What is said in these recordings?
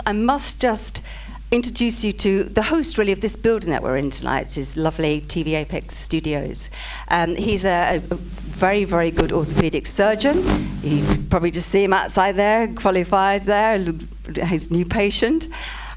I must just introduce you to the host, really, of this building that we're in tonight, is lovely TV Apex Studios. He's a very, very good orthopedic surgeon. You could probably just see him outside there, qualified there, his new patient.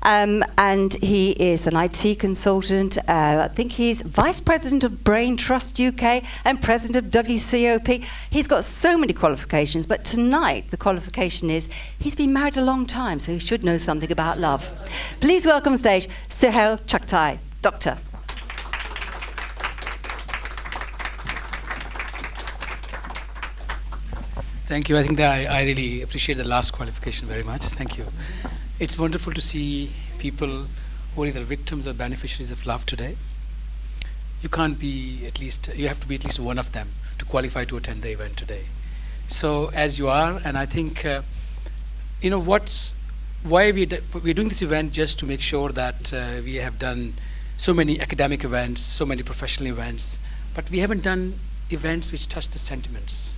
And he is an IT consultant. I think he's Vice President of Brain Trust UK and President of WCOP. He's got so many qualifications, but tonight the qualification is he's been married a long time, so he should know something about love. Please welcome on stage Suhail Chughtai, Doctor. Thank you. I think that I really appreciate the last qualification very much. Thank you. It's wonderful to see people who are either victims or beneficiaries of love today. You have to be at least one of them to qualify to attend the event today. So as you are, and I think, why we're doing this event just to make sure that we have done so many academic events, so many professional events, but we haven't done events which touch the sentiments.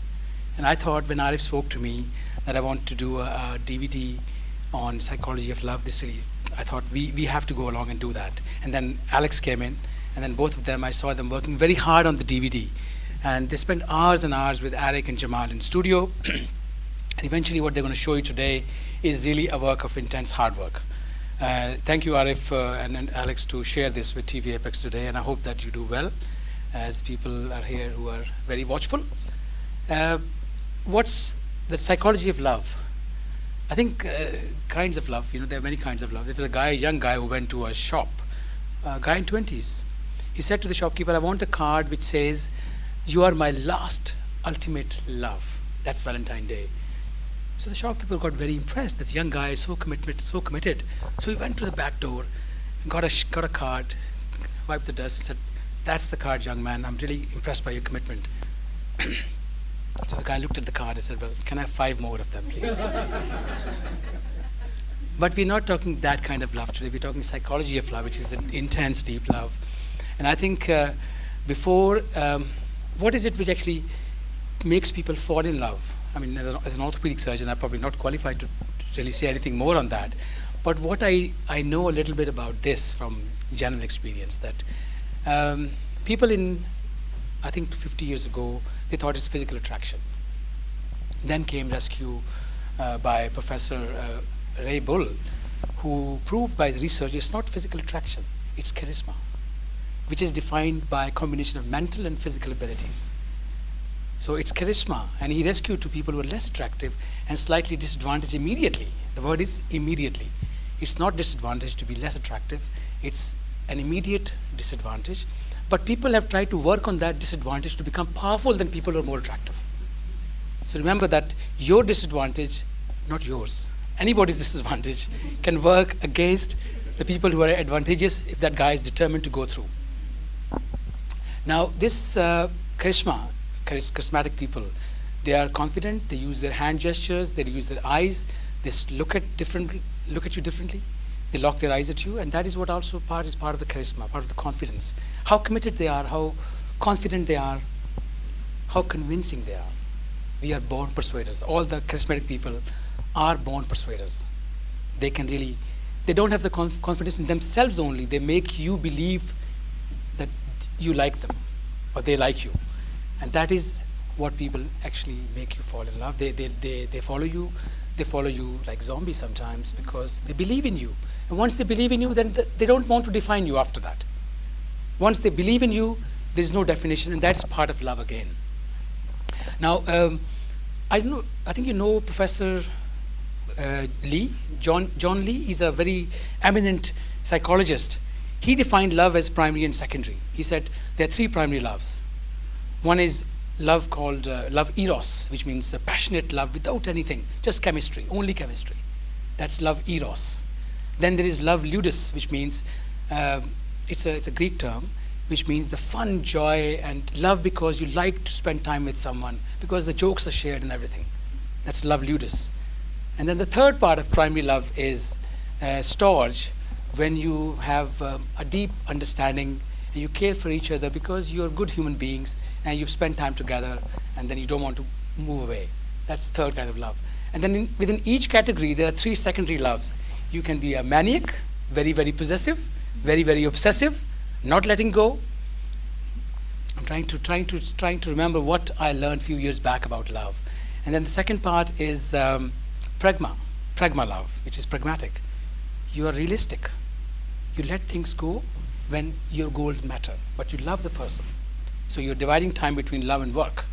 And I thought when Arif spoke to me that I want to do a DVD on psychology of love, I thought we have to go along and do that. And then Alex came in, and then both of them, I saw them working very hard on the DVD. And they spent hours and hours with Arik and Jamal in studio. And eventually what they're going to show you today is really a work of intense hard work. Thank you, Arif and Alex, to share this with TV Apex today, and I hope that you do well, as people are here who are very watchful. What's the psychology of love? I think kinds of love, there are many kinds of love. There was a young guy who went to a shop, a guy in 20s. He said to the shopkeeper, I want a card which says, you are my last ultimate love. That's Valentine's Day. So the shopkeeper got very impressed. This young guy is so committed. So he went to the back door and got a card, wiped the dust and said, that's the card, young man. I'm really impressed by your commitment. So the guy looked at the card and said, well, can I have 5 more of them, please? But we're not talking that kind of love today. We're talking psychology of love, which is the intense, deep love. And I think what is it which actually makes people fall in love? I mean, as an orthopedic surgeon, I'm probably not qualified to really say anything more on that. But what I know a little bit about this from general experience, that people I think 50 years ago, they thought it's physical attraction. Then came rescue by Professor Ray Bull, who proved by his research it's not physical attraction, it's charisma, which is defined by a combination of mental and physical abilities. So it's charisma, and he rescued 2 people who are less attractive and slightly disadvantaged immediately. The word is immediately. It's not disadvantaged to be less attractive, it's an immediate disadvantage. But people have tried to work on that disadvantage to become powerful than people who are more attractive. So remember that your disadvantage, not yours, anybody's disadvantage can work against the people who are advantageous if that guy is determined to go through. Now this charismatic people, they are confident, they use their hand gestures, they use their eyes, they look at you differently. They lock their eyes at you, and that is what also is part of the charisma, part of the confidence. How committed they are, how confident they are, how convincing they are. We are born persuaders. All the charismatic people are born persuaders. They don't have the confidence in themselves only. They make you believe that you like them, or they like you. And that is what people actually make you fall in love. They follow you. They follow you like zombies sometimes because they believe in you. And once they believe in you, then they don't want to define you after that. Once they believe in you, there is no definition, and that's part of love again. Now, I think you know Professor Lee, John Lee. Is a very eminent psychologist. He defined love as primary and secondary. He said there are 3 primary loves. One is love called love eros, which means a passionate love without anything, just chemistry, only chemistry. That's love eros. Then there is love ludus, which means it's a Greek term, which means the fun, joy, and love because you like to spend time with someone, because the jokes are shared and everything. That's love ludus. And then the third part of primary love is storge, when you have a deep understanding and you care for each other because you're good human beings and you've spent time together and then you don't want to move away. That's the third kind of love. And then within each category, there are 3 secondary loves. You can be a maniac, very, very possessive, very, very obsessive, not letting go. I'm trying to remember what I learned a few years back about love. And then the second part is pragma love, which is pragmatic. You are realistic. You let things go when your goals matter, but you love the person. So you're dividing time between love and work.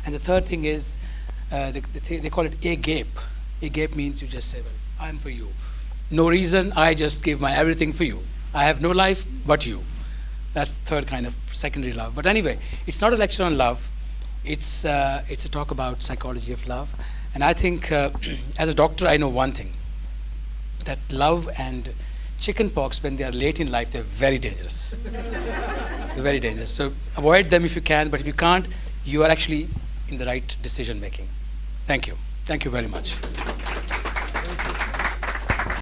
And the third thing is, they call it agape. Agape means you just say, well, I'm for you. No reason, I just give my everything for you. I have no life but you. That's the third kind of secondary love. But anyway, it's not a lecture on love. It's a talk about psychology of love. And I think, as a doctor, I know one thing, that love and chicken pox, when they are late in life, they're very dangerous. They're very dangerous. So avoid them if you can, but if you can't, you are actually in the right decision making. Thank you. Thank you very much.